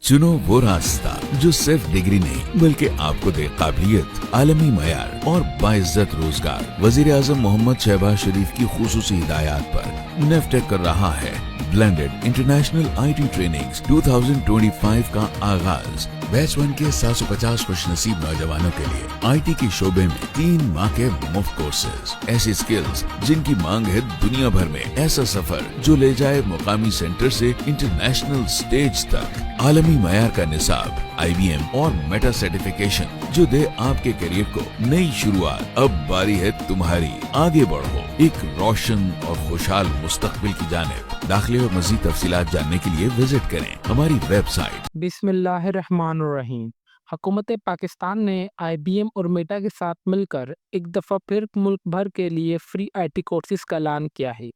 चुनो वो रास्ता जो सिर्फ डिग्री नहीं बल्कि आपको दे काबिलियत, आलमी मयार और बाइज्जत रोजगार। वजीर आजम मोहम्मद शहबाज शरीफ की खुसूसी हिदायत पर नेफ्टेक कर रहा है ब्लेंडेड इंटरनेशनल IT ट्रेनिंग्स 2025 का आगाज। बैच 1 के 750 खुशनसीब नौजवानों के लिए IT के शोबे में 3 माह के मुफ्त कोर्सेज, ऐसी स्किल्स जिनकी मांग है दुनिया भर में। ऐसा सफर जो ले जाए मुकामी सेंटर से इंटरनेशनल स्टेज तक। आलमी मयार का निसाब, IBM और मेटा सर्टिफिकेशन जो दे आपके करियर को नई शुरुआत। अब बारी है तुम्हारी, आगे बढ़ो एक रोशन और खुशहाल मुस्तकबिल की जानिब। दाखिले और मज़ीद तफसीलात जानने के लिए विजिट करें हमारी वेबसाइट। बिस्मिल्लाहिर्रहमानिर्रहीम। हुकूमत पाकिस्तान ने IBM और मेटा के साथ मिलकर एक दफ़ा फिर मुल्क भर के लिए फ्री IT कोर्सेज का ऐलान किया है।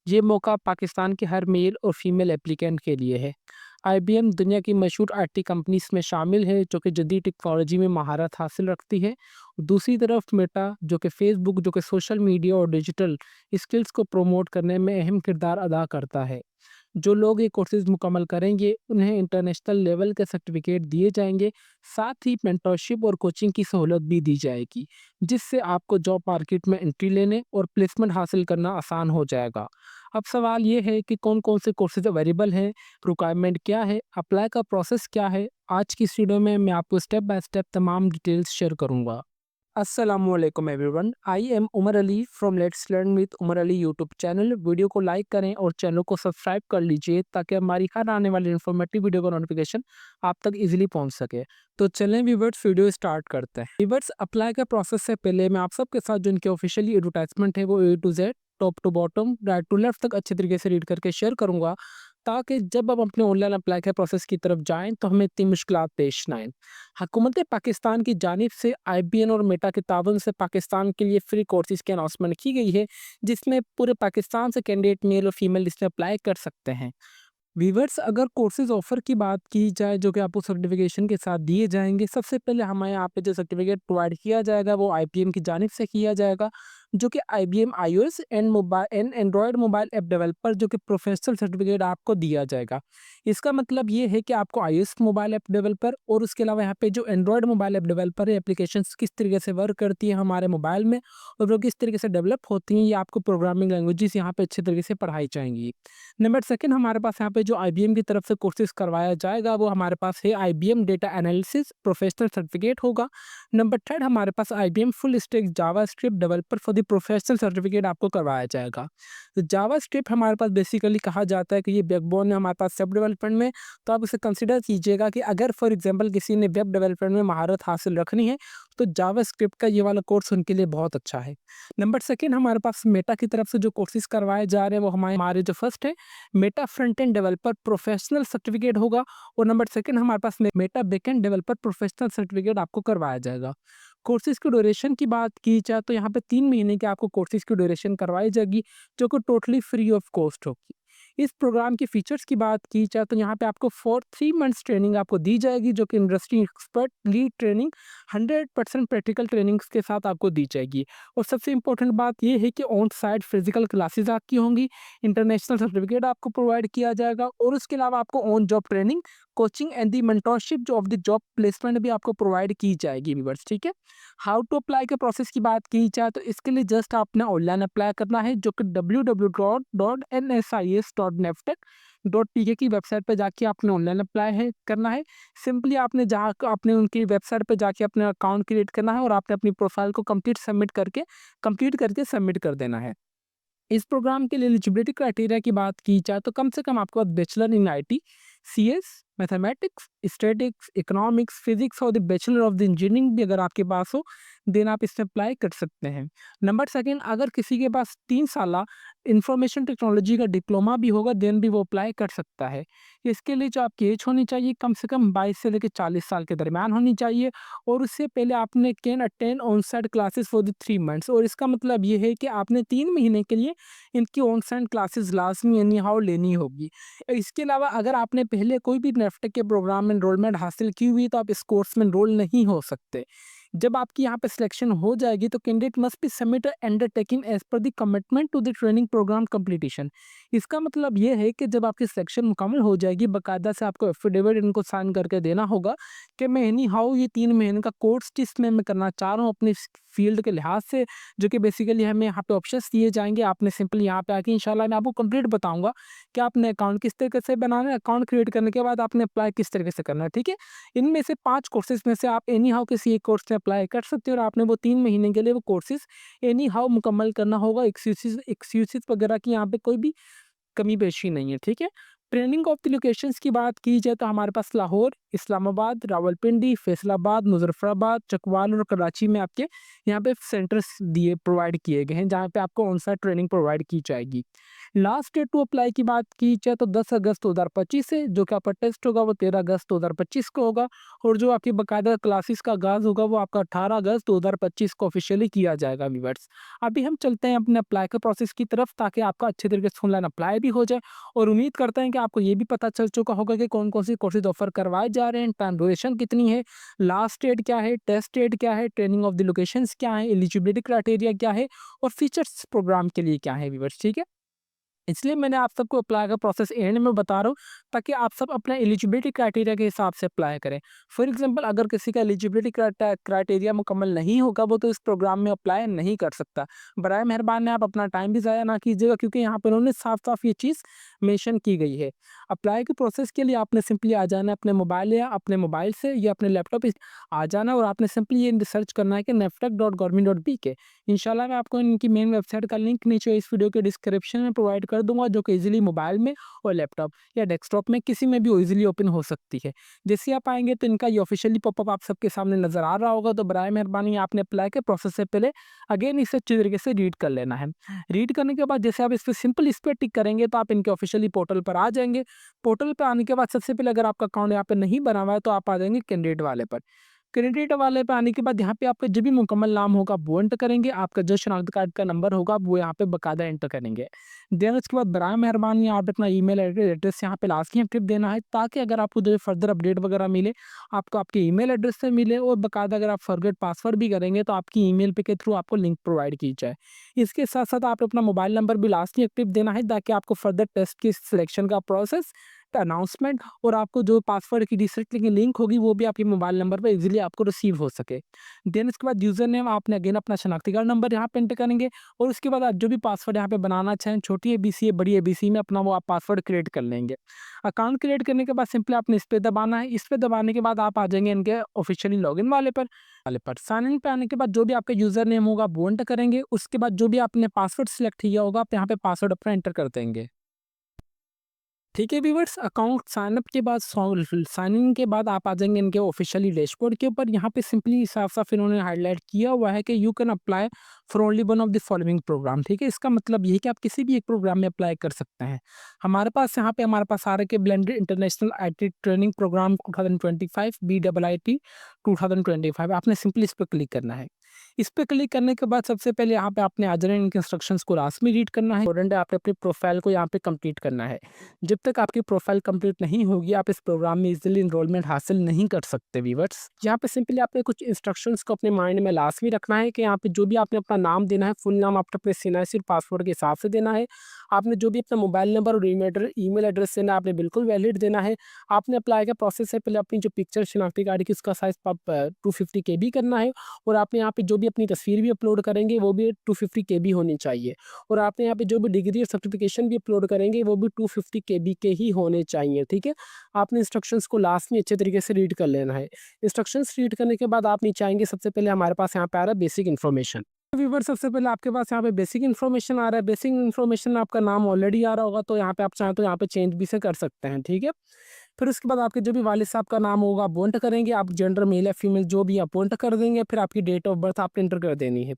ये मौका पाकिस्तान के हर मेल और फीमेल एप्लीकेंट के लिए है। IBM दुनिया की मशहूर IT कंपनीज में शामिल है जो कि जदीद टेक्नोलॉजी में महारत हासिल रखती है। दूसरी तरफ मेटा जो कि फेसबुक जो कि सोशल मीडिया और डिजिटल स्किल्स को प्रमोट करने में अहम किरदार अदा करता है। जो लोग ये कोर्सेज मुकम्मल करेंगे उन्हें इंटरनेशनल लेवल के सर्टिफिकेट दिए जाएंगे। साथ ही मेंटरशिप और कोचिंग की सहूलत भी दी जाएगी जिससे आपको जॉब मार्केट में एंट्री लेने और प्लेसमेंट हासिल करना आसान हो जाएगा। अब सवाल ये है कि कौन कौन से कोर्सेज अवेलेबल हैं, रिक्वायरमेंट क्या है, अप्लाई का प्रोसेस क्या है। आज की इस वीडियो में मैं आपको स्टेप बाय स्टेप तमाम डिटेल्स शेयर करूंगा। अस्सलामुअलैकुम everyone, I am Umar Ali from let's learn with Umar Ali YouTube channel. Video को लाइक करें और चैनल को सब्सक्राइब कर लीजिए ताकि हमारी हर आने वाली इन्फॉर्मेटिव वीडियो का नोटिफिकेशन आप तक इजीली पहुंच सके। तो चलें व्यूअर्स, वीडियो स्टार्ट करते हैं। व्यूअर्स, अप्लाई का प्रोसेस से पहले मैं आप सबके साथ जो इनके ऑफिशियली एडवर्टाइजमेंट है वो A to Z, top to bottom, right to left तक अच्छे तरीके से रीड करके शेयर करूंगा ताकि जब हम अपने ऑनलाइन अप्लाई के प्रोसेस की तरफ जाएं तो हमें इतनी मुश्किलात पेश ना आए। हुकूमत पाकिस्तान की जानिब से IBM और मेटा के ताउन से पाकिस्तान के लिए फ्री कोर्सेज की अनाउंसमेंट की गई है जिसमें पूरे पाकिस्तान से कैंडिडेट मेल और फीमेल इसमें अप्लाई कर सकते हैं। वीवर्स, अगर कोर्सेज ऑफर की बात की जाए जो कि आपको सर्टिफिकेशन के साथ दिए जाएंगे, सबसे पहले हमें यहाँ पे जो सर्टिफिकेट प्रोवाइड किया जाएगा वो IBM की जानिब से किया जाएगा जो कि IBM iOS and Android mobile app developer जो कि प्रोफेशनल सर्टिफिकेट आपको दिया जाएगा। इसका मतलब ये है कि आपको iOS मोबाइल ऐप डेवलपर और उसके अलावा यहाँ पे जो एंड्रॉयड मोबाइल ऐप डेवलपर है, एप्लीकेशन किस तरीके से वर्क करती है हमारे मोबाइल में और वो किस तरीके से डेवलप होती हैं, ये आपको प्रोग्रामिंग लैंग्वेजेस यहाँ पे अच्छे तरीके से पढ़ाई जाएंगी। नंबर सेकंड, हमारे पास यहाँ पे जो IBM की तरफ से कोर्सेज करवाया जाएगा वो हमारे पास है IBM data analysis professional certificate होगा। नंबर थर्ड, हमारे पास IBM full stack Java script developer for the professional certificate आपको करवाया जाएगा। तो जावा स्क्रिप्ट हमारे पास बेसिकली कहा जाता है कि ये बैकबोन है हमारे पास सब डेवलपमेंट में। तो आप इसे कंसिडर कीजिएगा कि अगर फॉर एग्जाम्पल किसी ने वेब डेवलपमेंट में महारत हासिल रखनी है तो जावा स्क्रिप्ट का ये वाला कोर्स उनके लिए बहुत अच्छा है। नंबर सेकेंड, हमारे पास मेटा की तरफ से जो कोर्सेज करवाए जा रहे हैं वो हमारे जो फर्स्ट है Meta front end developer professional certificate होगा और नंबर सेकंड हमारे पास Meta backend developer professional certificate आपको करवाया जाएगा। कोर्सेज की ड्यूरेशन की बात की जाए तो यहाँ पे 3 महीने की आपको कोर्सेज की ड्यूरेशन करवाई जाएगी जो कि टोटली फ्री ऑफ कॉस्ट होगी। इस प्रोग्राम की फीचर्स की बात की जाए तो यहाँ पे आपको फॉर 3 मंथ्स ट्रेनिंग आपको दी जाएगी जो कि industry expert lead training 100% practical trainings के साथ आपको दी जाएगी। और सबसे इंपॉर्टेंट बात यह है कि ऑन साइट फिजिकल क्लासेस आपकी होंगी, इंटरनेशनल सर्टिफिकेट आपको प्रोवाइड किया जाएगा और उसके अलावा आपको on job training, coaching and the mentorship जो ऑफ द जॉब प्लेसमेंट भी आपको प्रोवाइड की जाएगी व्यूअर्स, ठीक है। हाउ टू अप्लाई के प्रोसेस की बात की जाए तो इसके लिए जस्ट आपने ऑनलाइन अप्लाई करना है जो कि www.nsis.neftek.tk की वेबसाइट पर जाके आपने ऑनलाइन अप्लाई है करना है। सिंपली आपने जहाँ आपने उनकी वेबसाइट पर जाके अपना अकाउंट क्रिएट करना है और आपने अपनी प्रोफाइल को कंप्लीट करके सबमिट कर देना है। इस प्रोग्राम के लिए एलिजिबिलिटी क्राइटेरिया की बात की जाए तो कम से कम आपके पास bachelor in IT, CS, mathematics, statics, economics, physics और the bachelor of the engineering भी अगर आपके पास हो देन आप इसमें अप्लाई कर सकते हैं। नंबर सेकंड, अगर किसी के पास 3 साल इंफॉर्मेशन टेक्नोलॉजी का डिप्लोमा भी होगा देन भी वो अप्लाई कर सकता है। इसके लिए जो आपकी एज होनी चाहिए कम से कम 22 से लेकर 40 साल के दरमियान होनी चाहिए और उससे पहले आपने can attend on site classes for the 3 months. और इसका मतलब ये है कि आपने 3 महीने के लिए इनकी ऑन साइट क्लासेस लाजमी यानी हाउ लेनी होगी। इसके अलावा अगर आपने पहले कोई भी नेफ्टेक के प्रोग्राम में एनरोलमेंट हासिल की हुई तो आप इस कोर्स में एनरोल नहीं हो सकते। जब आपकी यहाँ पे सिलेक्शन हो जाएगी तो candidate must be submit undertaking as per the commitment to the training programme completion. इसका मतलब ये है कि जब आपकी सिलेक्शन मुकम्मल हो जाएगी, बाकायदा से आपको एफिडेविट इनको साइन करके देना होगा कि मैं एनी हाउ ये 3 महीने का कोर्स जिसमें मैं करना चाह रहा हूँ अपनी फील्ड के लिहाज से, जो कि बेसिकली हमें यहाँ पे ऑप्शंस दिए जाएंगे। आपने सिंपली यहाँ पे आके इंशाल्लाह मैं आपको कंप्लीट बताऊंगा कि आपने अकाउंट किस तरीके से बनाना है, अकाउंट क्रिएट करने के बाद आपने अप्लाई किस तरीके से करना है, ठीक है। इनमें से 5 कोर्सेज में से आप एनी हाउ किसी एक कोर्स में अप्लाई कर सकते हो और आपने वो 3 महीने के लिए वो कोर्सेज एनी हाउ मुकम्मल करना होगा। एक्सक्यूज़ेज़ वगैरह की यहाँ पे कोई भी कमी पेशी नहीं है, ठीक है। ट्रेनिंग ऑफ द लोकेशंस की बात की जाए तो हमारे पास लाहौर, इस्लामाबाद, रावलपिंडी, फैसलाबाद, मुजफ्फराबाद, चकवाल और कराची में आपके यहाँ पे सेंटर्स दिए प्रोवाइड किए गए हैं, जहाँ पे आपको ऑन साइट ट्रेनिंग प्रोवाइड की जाएगी। लास्ट डेट टू अप्लाई की बात की जाए तो 10 अगस्त 2025 है, जो कि आपका टेस्ट होगा वो 13 अगस्त 2025 को होगा और जो आपकी बाकायदा क्लासेस का आगाज़ होगा वो आपका 18 अगस्त 2025 को ऑफिशियली किया जाएगा व्यूअर्स। अभी हम चलते हैं अपने अप्लाई के प्रोसेस की तरफ, ताकि आपका अच्छे तरीके से ऑनलाइन अप्लाई भी हो जाए और उम्मीद करते हैं कि आपको ये भी पता चल चुका होगा कि कौन-कौन सी कोर्सेज़ ऑफ़र करवाए जा रहे हैं, टाइम ड्यूरेशन कितनी है, लास्ट डेट क्या है, टेस्ट डेट क्या है, ट्रेनिंग ऑफ द लोकेशंस क्या है, एलिजिबिलिटी क्राइटेरिया क्या है और फीचर्स प्रोग्राम के लिए क्या है व्यूअर्स, ठीक है। इसलिए मैंने आप सबको अप्लाई का प्रोसेस एंड में बता रहा हूँ, ताकि आप सब अपना एलिजिबिलिटी क्राइटेरिया के हिसाब से अप्लाई करें। फॉर एग्जांपल अगर किसी का एलिजिबिलिटी क्राइटेरिया मुकम्मल नहीं होगा, वो तो इस प्रोग्राम में अप्लाई नहीं कर सकता। बराए मेहरबानी आप अपना टाइम भी ज़ाया ना कीजिएगा, क्योंकि यहाँ पर उन्होंने साफ-साफ ये चीज़ मेंशन की गई है। अप्लाई के प्रोसेस के लिए आपने सिंपली आ जाना है अपने मोबाइल से या अपने लैपटॉप पे आ जाना और आपने सिंपली ये सर्च करना है कि naftac.government.bk। इंशाल्लाह मैं आपको इनकी मेन वेबसाइट का लिंक नीचे इस वीडियो के डिस्क्रिप्शन में प्रोवाइड कर दूंगा, जो कि इजीली मोबाइल में और लैपटॉप या डेस्कटॉप में किसी में भी इजीली ओपन हो सकती है। जैसे ही आप आएंगे तो इनका ये ऑफिशियली पॉपअप आप सबके सामने नजर आ रहा होगा, तो बराए मेहरबानी आपने अप्लाई के प्रोसेस से पहले अगेन इसे अच्छी तरीके से रीड कर लेना है। रीड करने के बाद जैसे आप इस पर टिक करेंगे तो आप इनके ऑफिशियली पोर्टल पर आ जाएंगे। पोर्टल पर आने के बाद सबसे पहले अगर आपका अकाउंट यहाँ पे नहीं बना हुआ है तो आप आ जाएंगे कैंडिडेट वाले पर। क्रेडिट वाले पे आने के बाद यहाँ पे आपका जो भी मुकम्मल नाम होगा वो एंटर करेंगे, आपका जो शनाख्त कार्ड का नंबर होगा वो यहाँ पे बकायदा एंटर करेंगे। देन उसके बाद बराए मेहरबानी आप अपना ईमेल एड्रेस यहाँ पे लास्ट में अपडेट देना है, ताकि अगर आपको जो फर्दर अपडेट वगैरह मिले आपको आपके ईमेल एड्रेस से मिले और बकायदा अगर आप फॉरगेट पासवर्ड भी करेंगे तो आपकी ईमेल पे के थ्रू आपको लिंक प्रोवाइड की जाए। इसके साथ साथ आप अपना मोबाइल नंबर भी लास्ट में एक्टिव देना है, ताकि आपको फर्दर टेस्ट की सिलेक्शन का प्रोसेस अनाउंसमेंट और आपको जो पासवर्ड की रीसेट की लिंक होगी वो भी आपके मोबाइल नंबर पे इजीली आपको रिसीव हो सके। देन इसके बाद यूज़र नेम आपने अगेन अपना शनाख्ती कार्ड नंबर यहाँ पे एंटर करेंगे और उसके बाद आप जो भी पासवर्ड यहाँ पे बनाना चाहें, छोटी एबीसी है बड़ी एबीसी में अपना वो आप पासवर्ड क्रिएट कर लेंगे। अकाउंट क्रिएट करने के बाद सिंपली आपने इस पे दबाना है। इस पे दबाने के बाद आप आ जाएंगे इनके ऑफिशियली लॉगिन वाले पर साइन इन पे आने के बाद जो भी आपका यूज़र नेम होगा वो एंटर करेंगे। उसके बाद जो भी आपने पासवर्ड सिलेक्ट किया होगा आप यहाँ पे पासवर्ड अपना एंटर कर देंगे। ठीक है व्यूअर्स, अकाउंट साइन अप के बाद साइन इन के बाद आप आ जाएंगे इनके ऑफिशियली डैशबोर्ड के ऊपर। यहाँ पे सिंपली साफ-साफ इन्होंने हाईलाइट किया हुआ है कि you can apply for only one of the following programme. ठीक है, इसका मतलब ये है कि आप किसी भी एक प्रोग्राम में अप्लाई कर सकते हैं। हमारे पास आ रहा है कि blended international IT training programme 2025 BIIT 2025। आपने सिंपली इस पर क्लिक करना है। इस पे क्लिक करने के बाद सबसे पहले यहाँ पे आपने आ जाना है, इनके इंस्ट्रक्शंस को लास्ट में रीड करना है। इंपॉर्टेंट है, आपने अपनी प्रोफाइल को यहाँ पे कंप्लीट करना है। जब तक आपकी प्रोफाइल कंप्लीट नहीं होगी आप इस प्रोग्राम में इजीली एनरोलमेंट हासिल नहीं कर सकते व्यूअर्स। यहाँ पे सिंपली आपने कुछ इंस्ट्रक्शंस को अपने माइंड में लास्ट में रखना है कि यहाँ पे जो भी आपने अपना नाम देना है, फुल नाम आपने अपने सीनाइसिर पासवर्ड के हिसाब से देना है। आपने जो भी अपना मोबाइल नंबर और ईमेल एड्रेस देना है आपने बिल्कुल वैलिड देना है। आपने अप्लाई का प्रोसेस से पहले अपनी जो पिक्चर शनाख्ती कार्ड की उसका साइज 250 KB करना है और आपने यहाँ पे जो भी अपनी तस्वीर भी अपलोड करेंगे वो भी 250 KB होनी चाहिए और आपने यहाँ पे जो भी डिग्री और सर्टिफिकेशन भी अपलोड करेंगे वो भी 250 KB के ही होने चाहिए। ठीक है, आपने इंस्ट्रक्शंस को लास्ट में अच्छे तरीके से रीड कर लेना है। इंस्ट्रक्शंस रीड करने के बाद आप नीचे आएंगे, सबसे पहले हमारे पास यहाँ पे आ रहा है बेसिक इन्फॉर्मेशन। व्यूअर सबसे पहले आपके पास यहाँ पे बेसिक इन्फॉर्मेशन आ रहा है। बेसिक इन्फॉर्मेशन में आपका नाम ऑलरेडी आ रहा होगा, तो यहाँ पे आप चाहें तो यहाँ पे चेंज भी से कर सकते हैं। ठीक है, फिर उसके बाद आपके जो भी वालिद साहब का नाम होगा वो एंटर करेंगे। आप जेंडर मेल या फीमेल जो भी आप एंटर कर देंगे। फिर आपकी डेट ऑफ बर्थ आपने एंटर कर देनी है।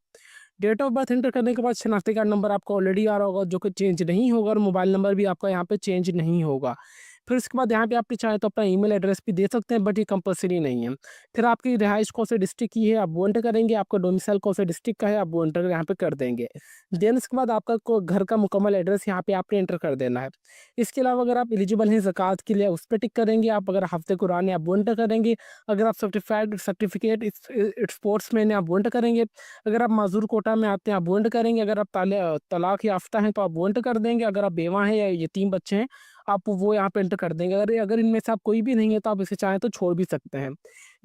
डेट ऑफ बर्थ एंटर करने के बाद शनाख्ती कार्ड नंबर आपका ऑलरेडी आ रहा होगा जो कि चेंज नहीं होगा और मोबाइल नंबर भी आपका यहाँ पे चेंज नहीं होगा। फिर उसके बाद यहाँ पे आप चाहें तो अपना ईमेल एड्रेस भी दे सकते हैं, बट ये कंपल्सरी नहीं है। फिर आपकी रिहाइश कौन से डिस्ट्रिक्ट की है आप वो एंटर करेंगे, आपका डोमिसाइल कौन से डिस्ट्रिक्ट का है आप वो एंटर यहाँ पे कर देंगे। देन उसके बाद आपका घर का मुकम्मल एड्रेस यहाँ पे आपने एंटर कर देना है। इसके अलावा अगर आप एलिजिबल हैं ज़कात के लिए उस पर टिक करेंगे, आप अगर हफ्ते कुरान है आप वो एंटर करेंगे, अगर आप सर्टिफाइड सर्टिफिकेट स्पोर्ट्समैन है आप वो एंटर करेंगे, अगर आप माजूर कोटा में आते हैं आप वो एंटर करेंगे, अगर आप तलाक याफ्ता हैं तो आप वो एंटर कर देंगे, अगर आप बेवा हैं या यतीम बच्चे हैं आप वो यहाँ पे एंटर कर देंगे। अगर अगर इनमें से आप कोई भी नहीं है तो आप इसे चाहें तो छोड़ भी सकते हैं।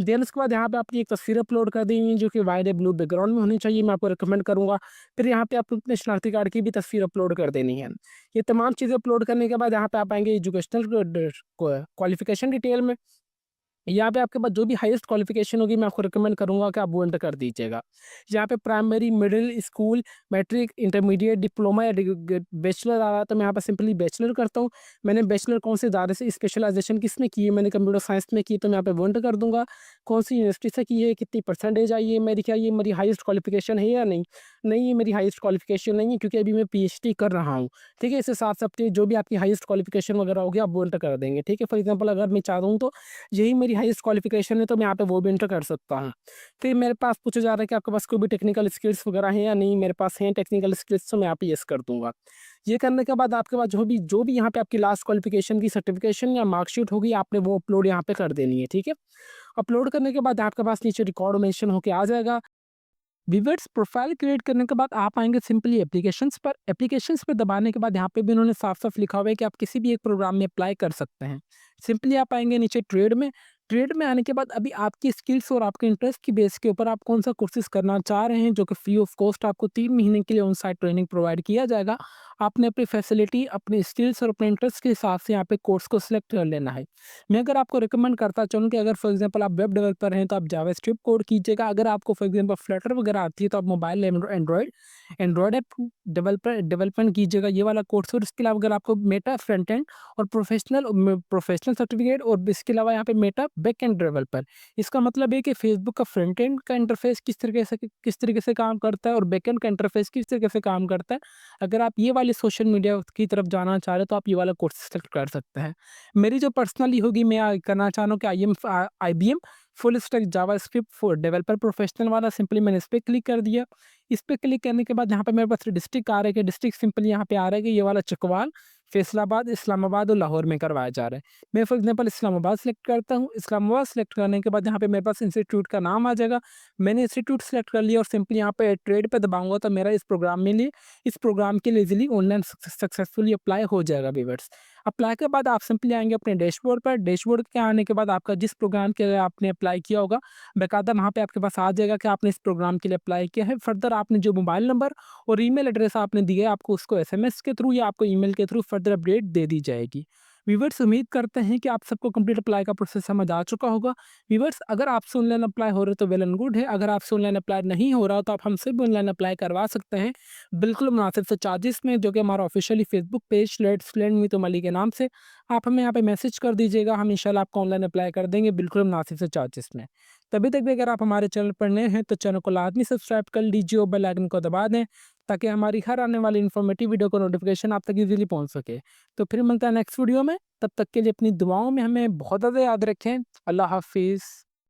देन उसके बाद यहाँ पे अपनी एक तस्वीर अपलोड कर देंगे जो कि वाइट या ब्लू बैकग्राउंड में होनी चाहिए, मैं आपको रिकमेंड करूँगा। फिर यहाँ पे आपको अपने शनाख्ती कार्ड की भी तस्वीर अपलोड कर देनी है। ये तमाम चीज़ें अपलोड करने के बाद यहाँ पे आप आएंगे एजुकेशनल क्वालिफिकेशन डिटेल में। यहाँ पे आपके पास जो भी हाईएस्ट क्वालिफिकेशन होगी मैं आपको रिकमेंड करूँगा कि आप वो एंटर कर दीजिएगा। यहाँ पे primary, middle school, matric, intermediate, diploma या बैचलर आ रहा है तो मैं यहाँ पे सिंपली बैचलर करता हूँ। मैंने बैचलर कौन से इदारे से स्पेशलाइजेशन किस में की है, मैंने कंप्यूटर साइंस में की तो मैं यहाँ पे वो एंटर कर दूँगा। कौन सी यूनिवर्सिटी से की है, कितनी परसेंटेज आई है, मेरी क्या ये मेरी हाईएस्ट क्वालिफिकेशन है या नहीं। नहीं, ये मेरी हाईएस्ट क्वालिफिकेशन नहीं है क्योंकि अभी मैं पीएचडी कर रहा हूँ। ठीक है, इसके साथ साथ जो भी आपकी हाईएस्ट क्वालिफिकेशन वगैरह होगी आप वो एंटर कर देंगे। ठीक है, फॉर एग्जाम्पल अगर मैं चाहता हूँ तो यही मेरी हाईएस्ट क्वालिफिकेशन है तो मैं यहाँ पे वो भी एंटर कर सकता हूँ। फिर मेरे पास पूछा जा रहा है कि आपके पास कोई भी टेक्निकल स्किल्स वगैरह हैं या नहीं, मेरे पास हैं टेक्निकल स्किल्स तो मैं यहाँ पे येस कर दूंगा। ये करने के बाद आपके पास जो भी यहाँ पे आपकी लास्ट क्वालिफिकेशन की सर्टिफिकेशन या मार्कशीट होगी आपने वो अपलोड यहाँ पे कर देनी है। ठीक है, अपलोड करने के बाद आपके पास नीचे रिकॉर्ड मेंशन होके आ जाएगा। व्यूअर्स प्रोफाइल क्रिएट करने के बाद आप आएंगे सिंपली एप्लीकेशंस पर दबाने के बाद यहाँ पे भी उन्होंने साफ साफ लिखा हुआ है कि आप किसी भी एक प्रोग्राम में अप्लाई कर सकते हैं। सिंपली आप आएंगे नीचे ट्रेड में आने के बाद अभी आपकी स्किल्स और आपके इंटरेस्ट की बेस के ऊपर आप कौन सा कोर्सेज करना चाह रहे हैं जो कि फ्री ऑफ कॉस्ट आपको 3 महीने के लिए ऑन साइट ट्रेनिंग प्रोवाइड किया जाएगा। आपने अपनी फैसिलिटी, अपने स्किल्स और अपने इंटरेस्ट के हिसाब से यहाँ पे कोर्स को सिलेक्ट कर लेना है। मैं अगर आपको रिकमेंड करता चलूँ कि अगर फॉर एग्जांपल आप वेब डेवलपर हैं तो आप जावास्क्रिप्ट कोड कीजिएगा, अगर आपको फॉर एग्जांपल फ्लटर वगैरह आती है तो आप मोबाइल एंड्रॉयड ऐप डेवलपमेंट कीजिएगा, ये वाला कोर्स। और इसके अलावा अगर आपको मेटा फ्रंट एंड और प्रोफेशनल सर्टिफिकेट और इसके अलावा यहाँ पे मेटा बैक एंड डेवलपर, इसका मतलब है कि फेसबुक का फ्रंट एंड का इंटरफेस किस तरीके से काम करता है और बैक एंड का इंटरफेस किस तरीके से काम करता है। अगर आप ये वाले सोशल मीडिया की तरफ जाना चाह रहे हो तो आप ये वाला कोर्स सेलेक्ट कर सकते हैं। मेरी जो पर्सनली होगी मैं करना चाह रहा हूँ कि IBM full stack JavaScript for developer professional वाला, सिंपली मैंने इस पर क्लिक कर दिया। इस पर क्लिक करने के बाद यहाँ पे मेरे पास डिस्ट्रिक्ट आ रहा है कि डिस्ट्रिक्ट सिंपली यहाँ पे आ रहा है कि ये वाला चकवाल, फैसलाबाद, इस्लामाबाद और लाहौर में करवाया जा रहा है। मैं फॉर एग्जांपल इस्लामाबाद सेलेक्ट करता हूँ। इस्लामाबाद सेलेक्ट करने के बाद यहाँ पे मेरे पास इंस्टीट्यूट का नाम आ जाएगा। मैंने इंस्टीट्यूट सेलेक्ट कर लिया और सिंपली यहाँ पे ट्रेड पे दबाऊंगा तो मेरा इस प्रोग्राम के लिए इजीली ऑनलाइन सक्सेसफुली अप्लाई हो जाएगा व्यूअर्स। अप्लाई के बाद आप सिंपली आएंगे अपने डैशबोर्ड पर। डैशबोर्ड के आने के बाद आपका जिस प्रोग्राम के लिए आपने अप्लाई किया होगा बाकायदा वहाँ पे आपके पास आ जाएगा कि आपने इस प्रोग्राम के लिए अप्लाई किया है। फर्दर आपने जो मोबाइल नंबर और ईमेल एड्रेस आपने दिया है आपको उसको SMS के थ्रू या आपको ईमेल के थ्रू फर्दर अपडेट दे दी जाएगी। व्यूअर्स उम्मीद करते हैं कि आप सबको कंप्लीट अप्लाई का प्रोसेस समझ आ चुका होगा। व्यूअर्स अगर आपसे ऑनलाइन अप्लाई हो रहे तो वेल एंड गुड है, अगर आपसे ऑनलाइन अप्लाई नहीं हो रहा तो आप हमसे भी ऑनलाइन अप्लाई करवा सकते हैं बिल्कुल मुनासिब से चार्जेस में, जो कि हमारा officially Facebook page let's learn with Umar Ali के नाम से। आप हमें यहाँ पे मैसेज कर दीजिएगा, हम इंशाल्लाह आपको ऑनलाइन अप्लाई कर देंगे बिल्कुल मुनासिब से चार्जेस में। तभी तक भी अगर आप हमारे चैनल पर नए हैं तो चैनल को लाजमी सब्सक्राइब कर लीजिए और बेल आइकन को दबा दें ताकि हमारी हर आने वाली इन्फॉर्मेटिव वीडियो को नोटिफिकेशन आप तक इजीली पहुंच सके। तो फिर मिलता है नेक्स्ट वीडियो में, तब तक के लिए अपनी दुआओं में हमें बहुत ज़्यादा याद रखें। अल्लाह हाफिज़।